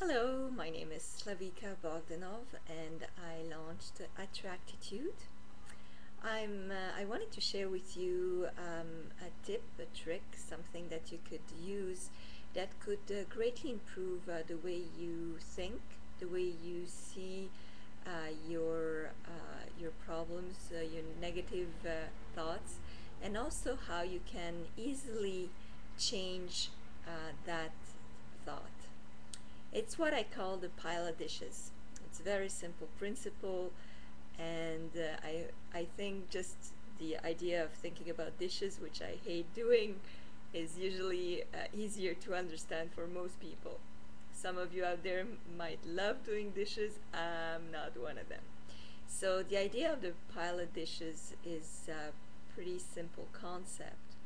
Hello, my name is Slavika Bogdanov and I launched Attractitude. I wanted to share with you a tip, a trick, something that you could use that could greatly improve the way you think, the way you see your problems, your negative thoughts, and also how you can easily change that thought. It's what I call the pile of dishes. It's a very simple principle, and I think just the idea of thinking about dishes, which I hate doing, is usually easier to understand for most people. Some of you out there might love doing dishes. I'm not one of them. So the idea of the pile of dishes is a pretty simple concept.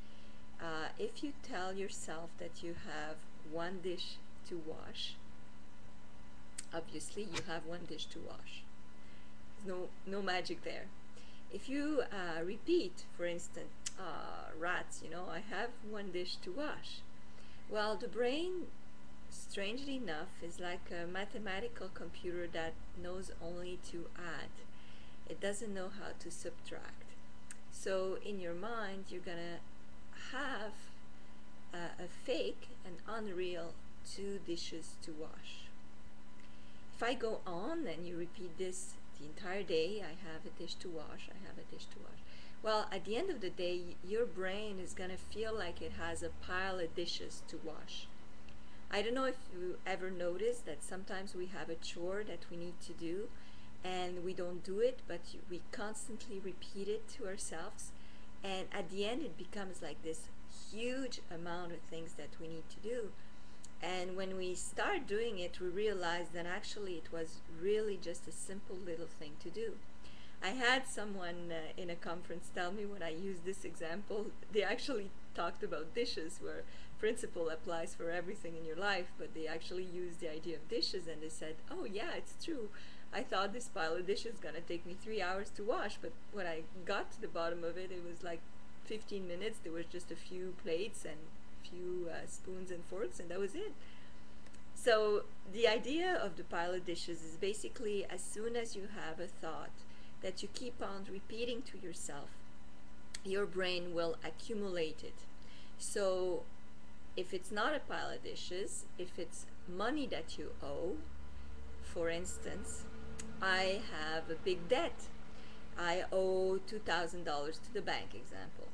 If you tell yourself that you have one dish to wash, obviously you have one dish to wash. There's no magic there. If you repeat, for instance, rats, I have one dish to wash. Well, the brain, strangely enough, is like a mathematical computer that knows only to add. It doesn't know how to subtract. So in your mind, you're gonna have a fake and unreal two dishes to wash. If I go on and you repeat this the entire day, I have a dish to wash, I have a dish to wash. Well, at the end of the day, your brain is going to feel like it has a pile of dishes to wash. I don't know if you ever noticed that sometimes we have a chore that we need to do and we don't do it, but we constantly repeat it to ourselves. And at the end, it becomes like this huge amount of things that we need to do. And when we start doing it, we realize that actually it was really just a simple little thing to do. I had someone in a conference tell me when I used this example, they actually talked about dishes, where principle applies for everything in your life, but they actually used the idea of dishes and they said, oh yeah, it's true. I thought this pile of dishes is gonna take me 3 hours to wash, but when I got to the bottom of it, it was like 15 minutes. There was just a few plates and few spoons and forks, and that was it. So the idea of the pile of dishes is basically as soon as you have a thought that you keep on repeating to yourself, your brain will accumulate it. So if it's not a pile of dishes, if it's money that you owe, for instance, I have a big debt. I owe $2,000 to the bank, example.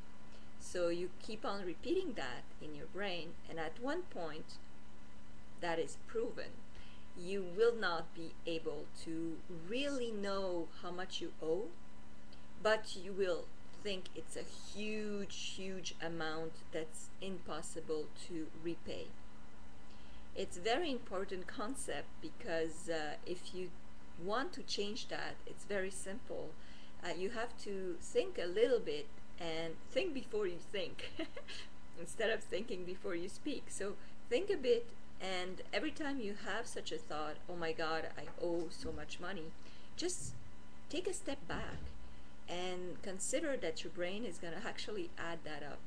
So you keep on repeating that in your brain, and at one point, that is proven, you will not be able to really know how much you owe, but you will think it's a huge, huge amount that's impossible to repay. It's a very important concept because if you want to change that, it's very simple. You have to think a little bit and think before you think instead of thinking before you speak. So think a bit, and every time you have such a thought, oh my God, I owe so much money, just take a step back and consider that your brain is going to actually add that up.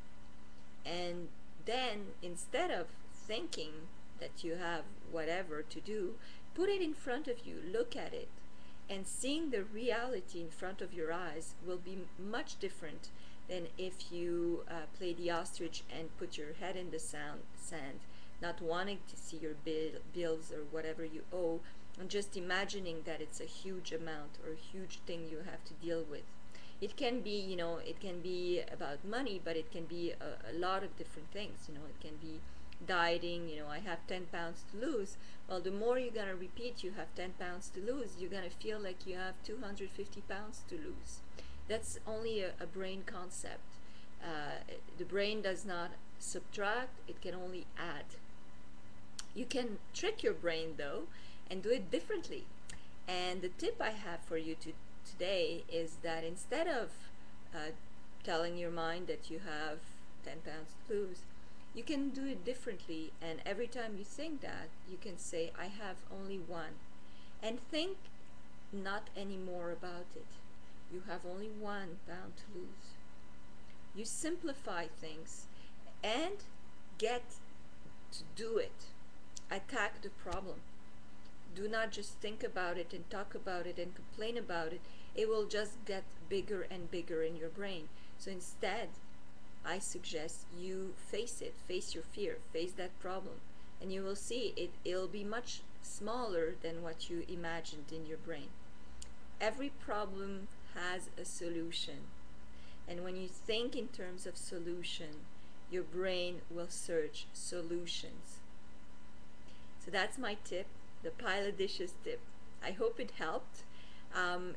And then instead of thinking that you have whatever to do, put it in front of you, look at it, and seeing the reality in front of your eyes will be much different than if you play the ostrich and put your head in the sand, not wanting to see your bills or whatever you owe, and just imagining that it's a huge amount or a huge thing you have to deal with. It can be, it can be about money, but it can be a lot of different things. It can be dieting. I have 10 pounds to lose. Well, the more you're going to repeat you have 10 pounds to lose, you're going to feel like you have 250 pounds to lose. That's only a brain concept. The brain does not subtract, it can only add. You can trick your brain though and do it differently. And the tip I have for you today is that instead of telling your mind that you have 10 pounds to lose, you can do it differently, and every time you think that, you can say, I have only one. And think not any more about it. You have only 1 pound to lose. You simplify things and get to do it. Attack the problem. do not just think about it and talk about it and complain about it, it will just get bigger and bigger in your brain. So instead, I suggest you face it, face your fear, face that problem, and you will see it'll be much smaller than what you imagined in your brain. Every problem has a solution, and when you think in terms of solution, your brain will search solutions. So that's my tip, the pile of dishes tip. I hope it helped.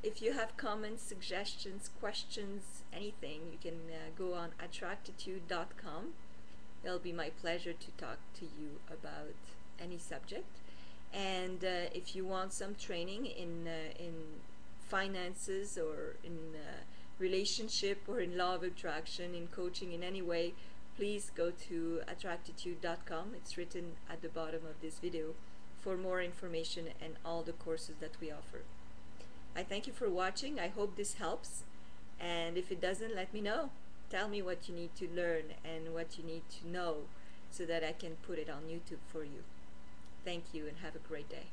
If you have comments, suggestions, questions, anything, you can go on attractitude.com. It'll be my pleasure to talk to you about any subject. And if you want some training in finances or in relationship or in law of attraction, in coaching in any way, please go to attractitude.com. It's written at the bottom of this video for more information and all the courses that we offer. I thank you for watching. I hope this helps, and if it doesn't, let me know. Tell me what you need to learn and what you need to know so that I can put it on YouTube for you. Thank you and have a great day.